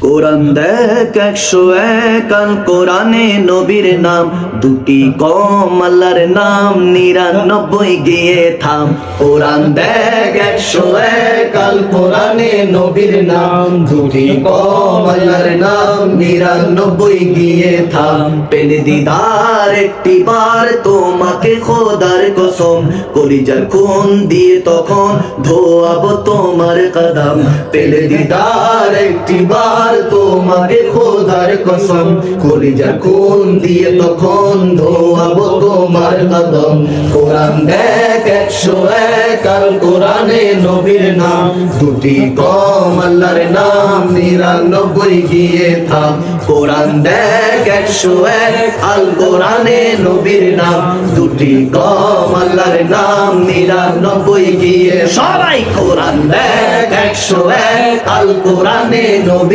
কোরআন দেখ 101 আল কোরআনে নবীর নাম, দুটি কম আল্লাহর নাম, 99 গিয়ে থাম। কোরআন দেখ 101 আল কোরআনে নবীর নাম, দুটি কম আল্লাহর নাম, 99 গিয়ে থাম। পেলে দিদার একটিবার তোমাকে খোদার কসম, কলিজার খুন দিয়ে তখন ধোয়াবো তোমার কদম। পেলে দিদার একটিবার তোমাকে খোদার কসম, কলিজার খুন দিয়ে তখন ধোয়াবো তোমার কদম। কোরআন দেখ 101 আল কোরআনে নবীর নাম, দুটি কম আল্লাহর নাম, 99 গিয়ে থাম। কোরআন দেখ 101 আল কোরআনে নবীর নাম, দুটি কম আল্লাহর নাম, 99 গিয়ে সবাই কোরআন দেখ 101 আল কোরআনে নবীর